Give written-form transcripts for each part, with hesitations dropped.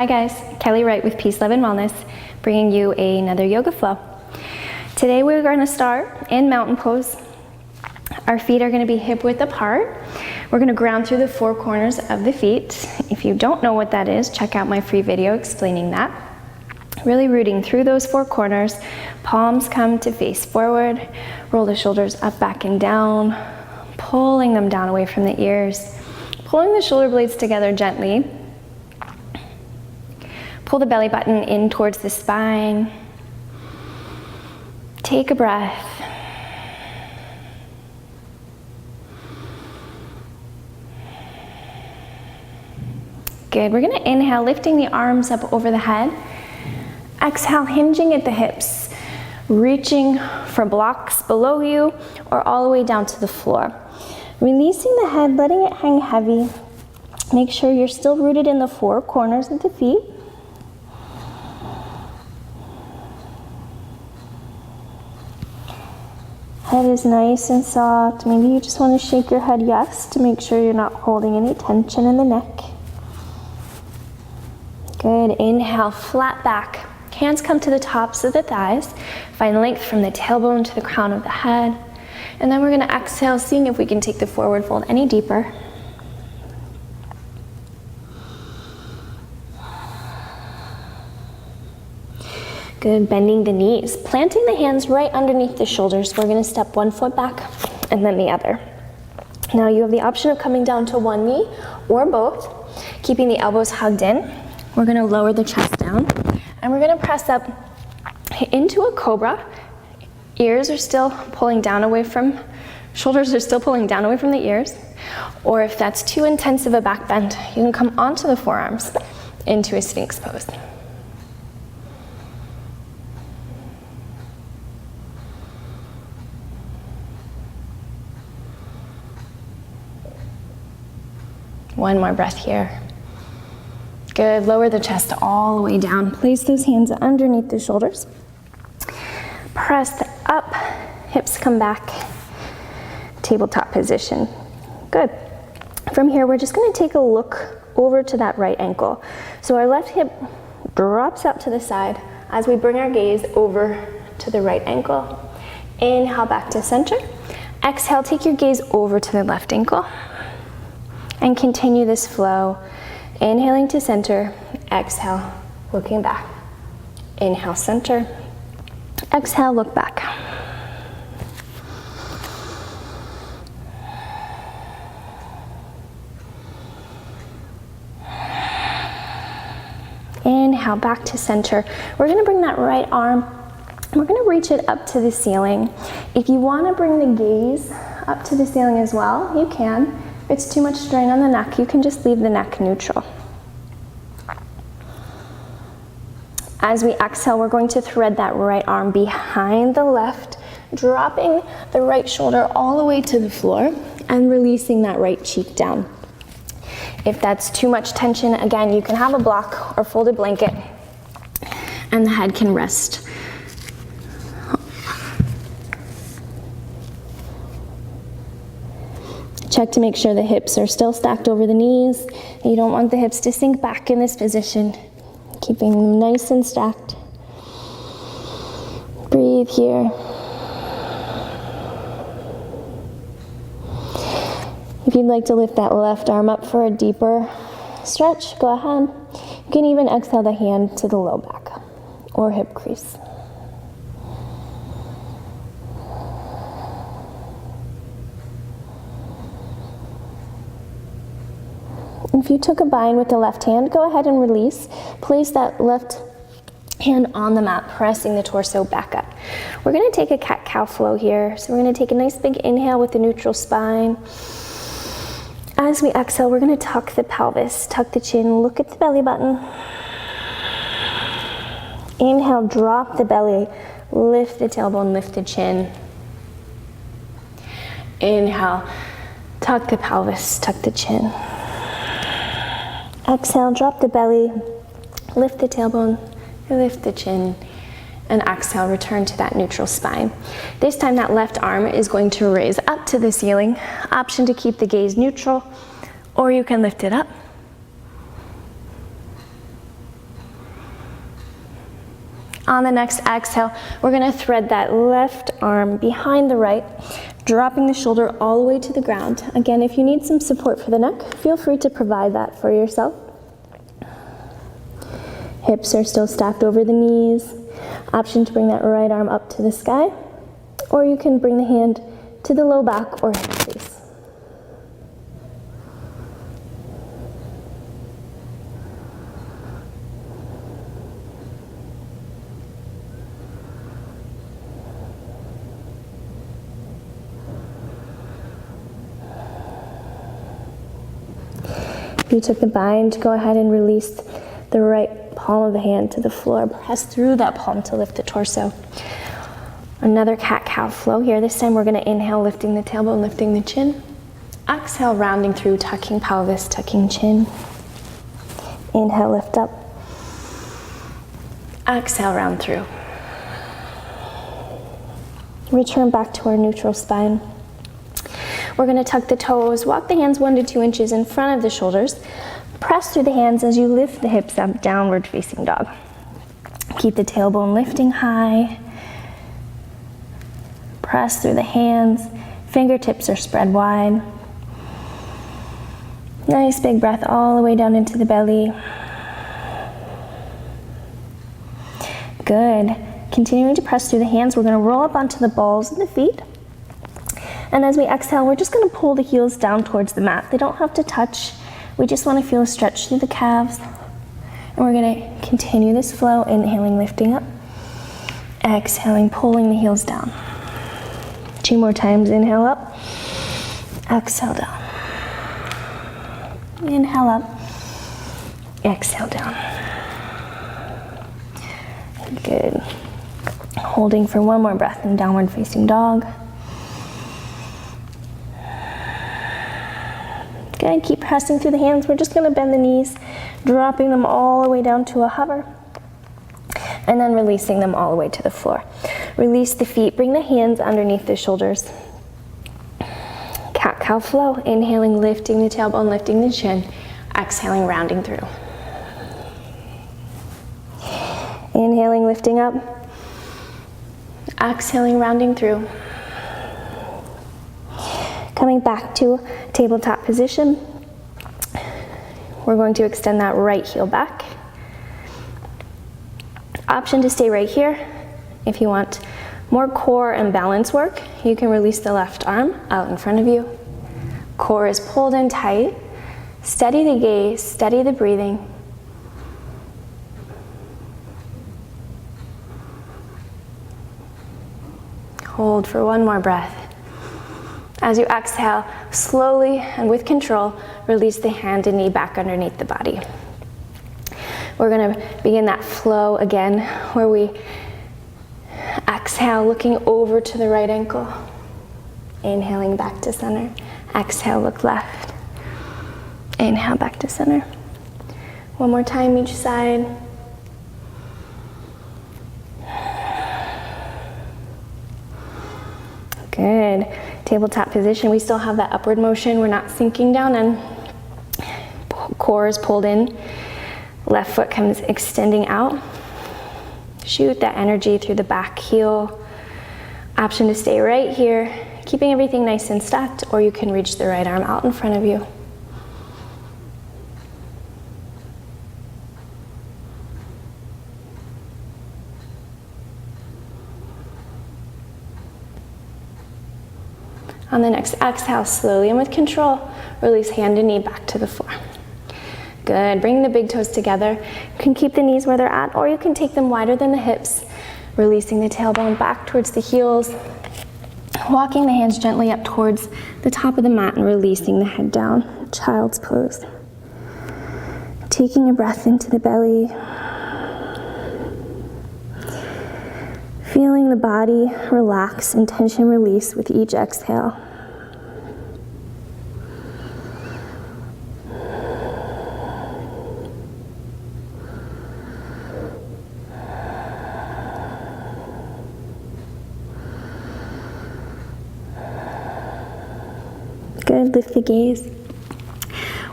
Hi guys, Kelly Wright with Peace, Love, and Wellness, bringing you another yoga flow. Today we're going to start in mountain pose. Our feet are going to be hip width apart. We're going to ground through the four corners of the feet. If you don't know what that is, check out my free video explaining that. Really rooting through those four corners. Palms come to face forward. Roll the shoulders up, back, and down. Pulling them down away from the ears. Pulling the shoulder blades together gently. Pull the belly button in towards the spine. Take a breath. Good. We're going to inhale, lifting the arms up over the head. Exhale, hinging at the hips, reaching for blocks below you or all the way down to the floor. Releasing the head, letting it hang heavy. Make sure you're still rooted in the four corners of the feet. Head is nice and soft. Maybe you just want to shake your head yes to make sure you're not holding any tension in the neck. Good. Inhale, flat back. Hands come to the tops of the thighs. Find length from the tailbone to the crown of the head. And then we're going to exhale, seeing if we can take the forward fold any deeper. Good, bending the knees, planting the hands right underneath the shoulders. We're gonna step one foot back and then the other. Now you have the option of coming down to one knee or both, keeping the elbows hugged in. We're gonna lower the chest down and we're gonna press up into a cobra. Ears are still pulling down away from, shoulders are still pulling down away from the ears. Or if that's too intense of a back bend, you can come onto the forearms into a Sphinx pose. One more breath here. Good, lower the chest all the way down. Place those hands underneath the shoulders. Press up, hips come back. Tabletop position. Good. From here, we're just gonna take a look over to that right ankle. So our left hip drops out to the side as we bring our gaze over to the right ankle. Inhale back to center. Exhale, take your gaze over to the left ankle. And continue this flow. Inhaling to center, exhale, looking back. Inhale, center, exhale, look back. Inhale, back to center. We're gonna bring that right arm, we're gonna reach it up to the ceiling. If you wanna bring the gaze up to the ceiling as well, you can. If it's too much strain on the neck, you can just leave the neck neutral. As we exhale, we're going to thread that right arm behind the left, dropping the right shoulder all the way to the floor and releasing that right cheek down. If that's too much tension, again, you can have a block or folded blanket and the head can rest. Check to make sure the hips are still stacked over the knees. You don't want the hips to sink back in this position. Keeping them nice and stacked. Breathe here. If you'd like to lift that left arm up for a deeper stretch, go ahead. You can even exhale the hand to the low back or hip crease. If you took a bind with the left hand, go ahead and release. Place that left hand on the mat, pressing the torso back up. We're gonna take a cat-cow flow here. So we're gonna take a nice big inhale with the neutral spine. As we exhale, we're gonna tuck the pelvis, tuck the chin, look at the belly button. Inhale, drop the belly, lift the tailbone, lift the chin. Inhale, tuck the pelvis, tuck the chin. Exhale, drop the belly, lift the tailbone, lift the chin, and exhale, return to that neutral spine. This time that left arm is going to raise up to the ceiling. Option to keep the gaze neutral, or you can lift it up On the next exhale, we're gonna thread that left arm behind the right, dropping the shoulder all the way to the ground. Again, if you need some support for the neck, feel free to provide that for yourself. Hips are still stacked over the knees. Option to bring that right arm up to the sky, or you can bring the hand to the low back or hip crease. If you took the bind, go ahead and release the right palm of the hand to the floor. Press through that palm to lift the torso. Another cat-cow flow here. This time we're going to inhale, lifting the tailbone, lifting the chin. Exhale, rounding through, tucking pelvis, tucking chin. Inhale, lift up. Exhale, round through. Return back to our neutral spine. We're going to tuck the toes, walk the hands 1 to 2 inches in front of the shoulders. Press through the hands as you lift the hips up, downward facing dog. Keep the tailbone lifting high. Press through the hands. Fingertips are spread wide. Nice big breath all the way down into the belly. Good. Continuing to press through the hands, we're going to roll up onto the balls of the feet. And as we exhale, we're just going to pull the heels down towards the mat. They don't have to touch. We just want to feel a stretch through the calves. And we're going to continue this flow, inhaling, lifting up. Exhaling, pulling the heels down. 2 more times, inhale up. Exhale down. Inhale up. Exhale down. Good. Holding for 1 more breath in downward facing dog. Good, keep pressing through the hands. We're just gonna bend the knees, dropping them all the way down to a hover, and then releasing them all the way to the floor. Release the feet, bring the hands underneath the shoulders. Cat-cow flow, inhaling, lifting the tailbone, lifting the chin, exhaling, rounding through. Inhaling, lifting up, exhaling, rounding through. Coming back to tabletop position, we're going to extend that right heel back. Option to stay right here. If you want more core and balance work, you can release the left arm out in front of you. Core is pulled in tight. Steady the gaze, steady the breathing. Hold for 1 more breath. As you exhale, slowly and with control, release the hand and knee back underneath the body. We're going to begin that flow again, where we exhale, looking over to the right ankle. Inhaling back to center. Exhale, look left. Inhale, back to center. 1 more time each side. Good. Tabletop position, we still have that upward motion. We're not sinking down and core is pulled in. Left foot comes extending out. Shoot that energy through the back heel. Option to stay right here, keeping everything nice and stacked, or you can reach the right arm out in front of you. On the next exhale, slowly and with control, release hand and knee back to the floor. Good, bring the big toes together. You can keep the knees where they're at, or you can take them wider than the hips, releasing the tailbone back towards the heels, walking the hands gently up towards the top of the mat and releasing the head down, child's pose. Taking a breath into the belly, feeling the body relax and tension release with each exhale. Good, lift the gaze.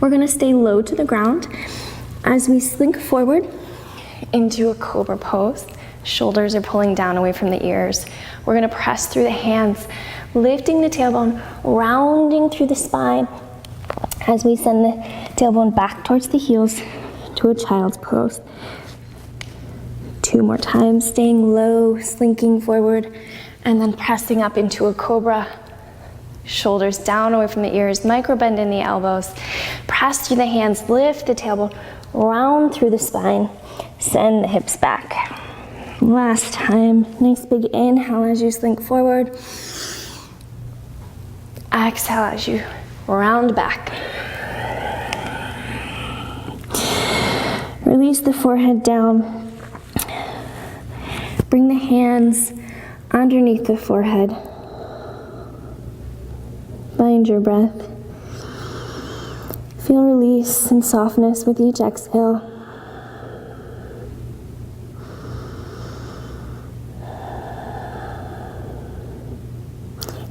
We're gonna stay low to the ground as we slink forward into a cobra pose. Shoulders are pulling down away from the ears. We're gonna press through the hands, lifting the tailbone, rounding through the spine as we send the tailbone back towards the heels to a child's pose. 2 more times, staying low, slinking forward, and then pressing up into a cobra. Shoulders down away from the ears, micro bend in the elbows. Press through the hands, lift the tailbone, round through the spine, send the hips back. Last time, nice big inhale as you slink forward. Exhale as you round back. Release the forehead down. Bring the hands underneath the forehead. Find your breath. Feel release and softness with each exhale.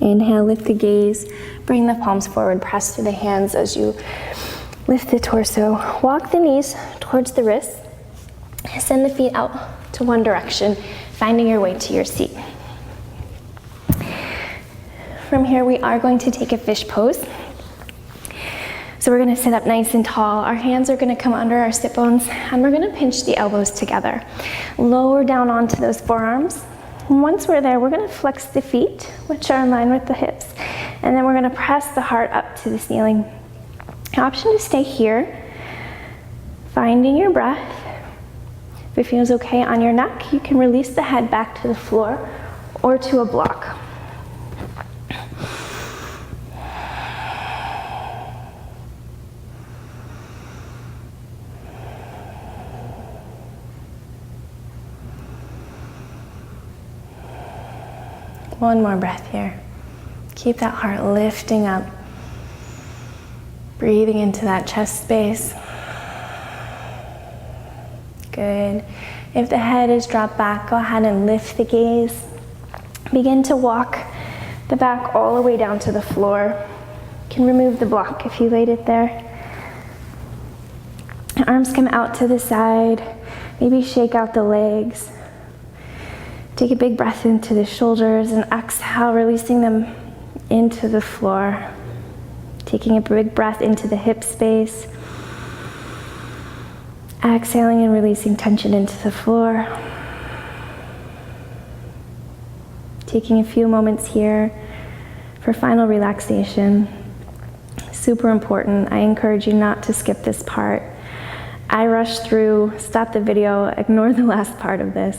Inhale, lift the gaze, bring the palms forward, press through the hands as you lift the torso. Walk the knees towards the wrists. Send the feet out to one direction, finding your way to your seat. From here, we are going to take a fish pose. So we're gonna sit up nice and tall. Our hands are gonna come under our sit bones, and we're gonna pinch the elbows together. Lower down onto those forearms. And once we're there, we're gonna flex the feet, which are in line with the hips. And then we're gonna press the heart up to the ceiling. Option to stay here, finding your breath. If it feels okay on your neck, you can release the head back to the floor or to a block. One more breath here. Keep that heart lifting up. Breathing into that chest space. Good. If the head is dropped back, go ahead and lift the gaze. Begin to walk the back all the way down to the floor. You can remove the block if you laid it there. Arms come out to the side. Maybe shake out the legs. Take a big breath into the shoulders and exhale, releasing them into the floor. Taking a big breath into the hip space. Exhaling and releasing tension into the floor. Taking a few moments here for final relaxation. Super important. I encourage you not to skip this part. I rushed through, stop the video, ignore the last part of this.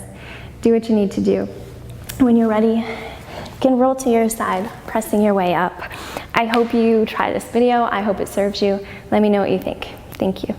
Do what you need to do. When you're ready, you can roll to your side, pressing your way up. I hope you try this video. I hope it serves you. Let me know what you think. Thank you.